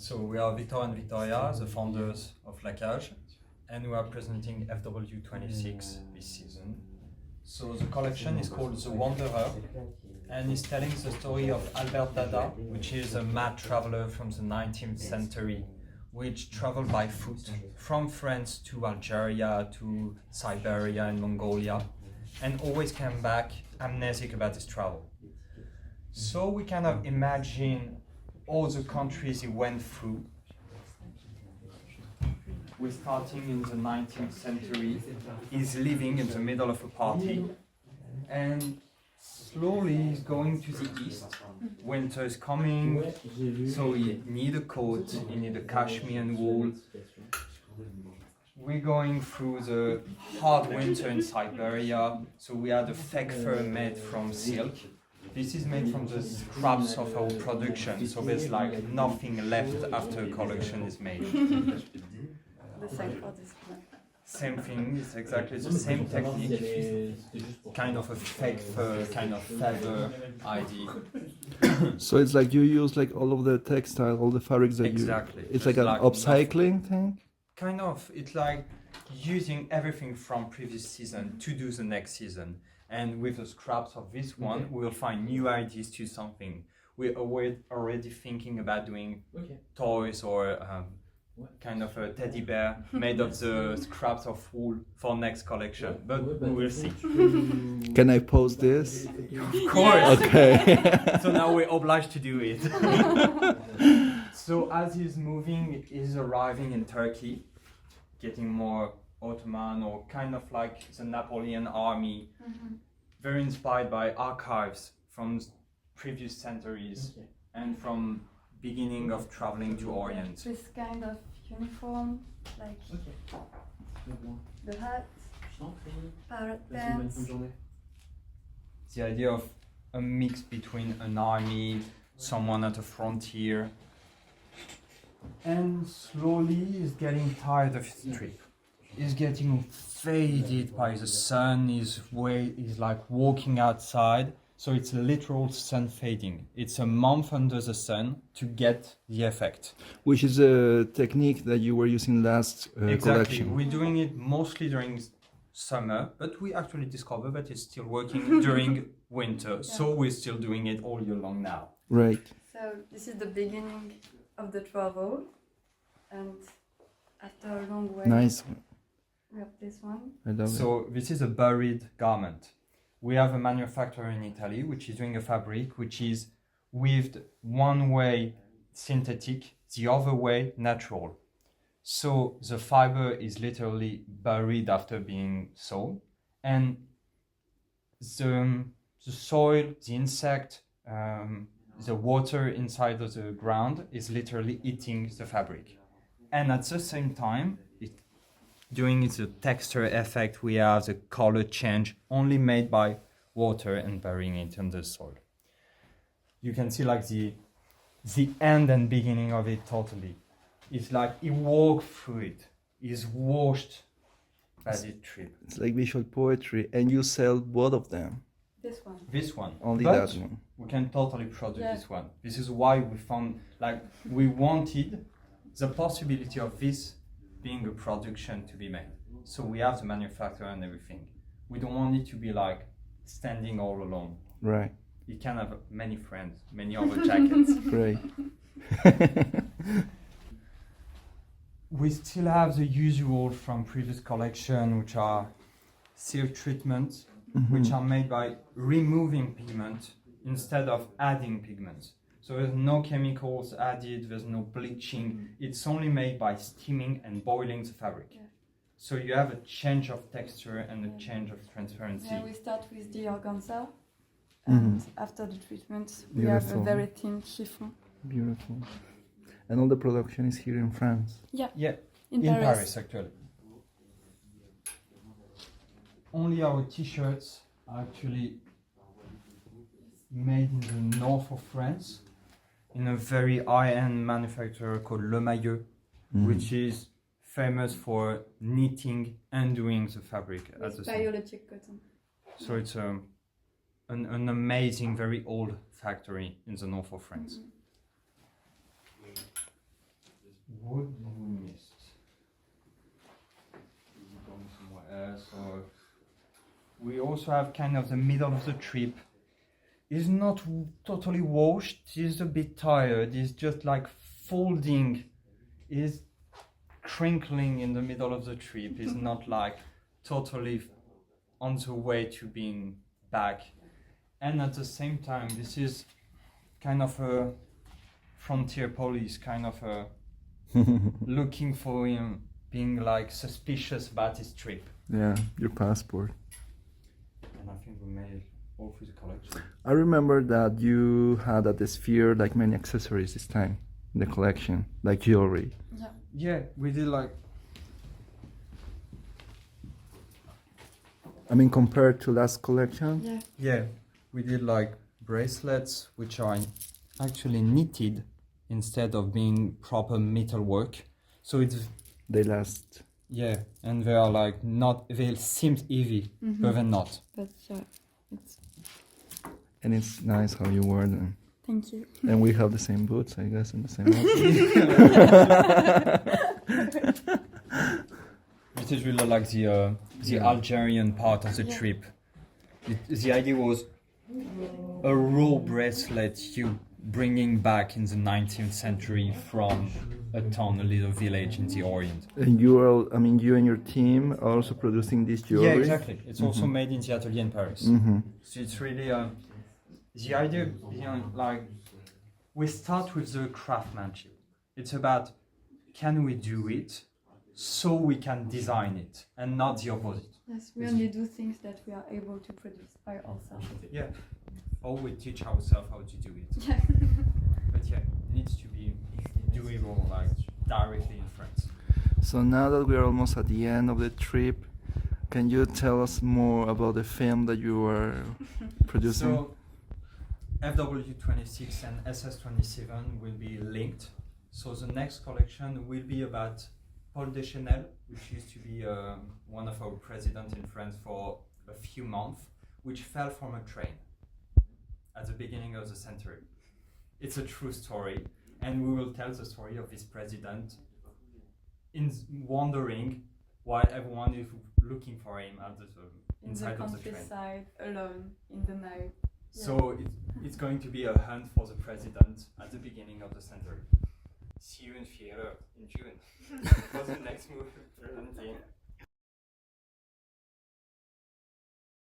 So we are Victor and Victoria, the founders of CAGE, and we are presenting FW26 this season. So the collection is called The Wanderer, and is telling the story of Albert Dadas, which is a mad traveler from the 19th century, which traveled by foot from France to Algeria, to Siberia and Mongolia, and always came back amnesic about his travel. So we kind of imagine all the countries he went through. We're starting in the 19th century. He's living in the middle of a party, and slowly he's going to the east. Winter is coming, so he need a coat, he need a cashmere wool. We're going through the hard winter in Siberia, so we had a fake fur made from silk. This is made from the scraps of our production, so there's like nothing left after a collection is made. The same for this one. Same thing, it's exactly the same technique, kind of a fake fur, kind of feather idea. So it's like you use like all of the textile, all the fabrics that Exactly. It's like an upcycling thing? Kind of, it's like using everything from previous season to do the next season. And with the scraps of this one, we'll find new ideas to something. We're already thinking about doing toys or kind of a teddy bear made of the scraps of wool for next collection, but we will see. Can I post this? Of course. Okay. So now we're obliged to do it. So as he's moving, he's arriving in Turkey, getting more Ottoman or kind of like the Napoleon army, very inspired by archives from previous centuries and from beginning of traveling to Orient. This kind of uniform, like the hat, parrot pants. The idea of a mix between an army, someone at a frontier, and slowly he's getting tired of his trip. He's getting faded by the sun, he's like walking outside, so it's a literal sun fading. It's a month under the sun to get the effect. Which is a technique that you were using last Exactly. collection. We're doing it mostly during summer, but we actually discovered that it's still working during winter, so we're still doing it all year long now. Right. So this is the beginning of the travel, and after a long way, Nice. we have this one. I love it. So this is a buried garment. We have a manufacturer in Italy which is doing a fabric which is weaved one way synthetic, the other way natural. So the fiber is literally buried after being sewn, and the soil, the insect, the water inside of the ground is literally eating the fabric. And at the same time, during the texture effect, we have the color change only made by water and burying it in the soil. You can see like the end and beginning of it totally. It's like he walked through it. He's washed by the trip. It's like visual poetry, and you sell both of them. This one. This one. Only But that one. we can totally produce this one. This is why we found, like, we wanted the possibility of this being a production to be made. So we have the manufacturer and everything. We don't want it to be like standing all alone. Right. You can have many friends, many other jackets. Great. We still have the usual from previous collection, which are silk treatments, which are made by removing pigment instead of adding pigments. So there's no chemicals added, there's no bleaching. It's only made by steaming and boiling the fabric. Yeah. So you have a change of texture and a change of transparency. Yeah, we start with the organza, and after the treatment, we have a Beautiful. very thin chiffon. Beautiful. And all the production is here in France. Yeah, Yeah, in in Paris. Paris actually. Only our t-shirts are actually made in the north of France in a very high-end manufacturer called Le Maillot, which is famous for knitting and doing the fabric at the With same time. biologic cotton. So it's an amazing, very old factory in the north of France. also have kind of the middle of the trip. He's not totally washed, he's a bit tired, he's just like folding, he's crinkling in the middle of the trip, he's not like totally on the way to being back. And at the same time, this is kind of a frontier police, kind of a looking for him, being like suspicious about his trip. Yeah, your passport. And I think we made all through the collection. I remember that you had at the Sphere like many accessories this time in the collection, like jewelry. Yeah. Yeah, we did like, I mean, compared to last collection. Yeah. we did like bracelets which are actually knitted instead of being proper metalwork. So it's, They last. yeah, and they are like not, they seem heavy, but they're not. But it's And it's nice how you wear them. thank you. And we have the same boots, I guess, and the same outfit. This is really like the Algerian part of the trip. The idea was a raw bracelet you bringing back in the 19th century from a town, a little village in the Orient. And you are, I mean, you and your team are also producing this jewelry? Yeah, exactly. It's also made in the atelier in Paris. So it's really the idea behind, like, we start with the craftsmanship. It's about, can we do it so we can design it, and not the opposite. Yes, we only do things that we are able to produce by ourselves. Yeah. Or we teach ourselves how to do it. Yeah. But yeah, it needs to be doable, like, directly in France. So now that we are almost at the end of the trip, can you tell us more about the film that you are producing? So FW26 and SS27 will be linked. So the next collection will be about Paul Deschanel, which used to be one of our presidents in France for a few months, which fell from a train at the beginning of the century. It's a true story, and we will tell the story of this president in wondering why everyone is looking for him at the inside of the train. Countryside, alone, in the night. So it's going to be a hunt for the president at the beginning of the century. See you in theater in June for the next movie presenting.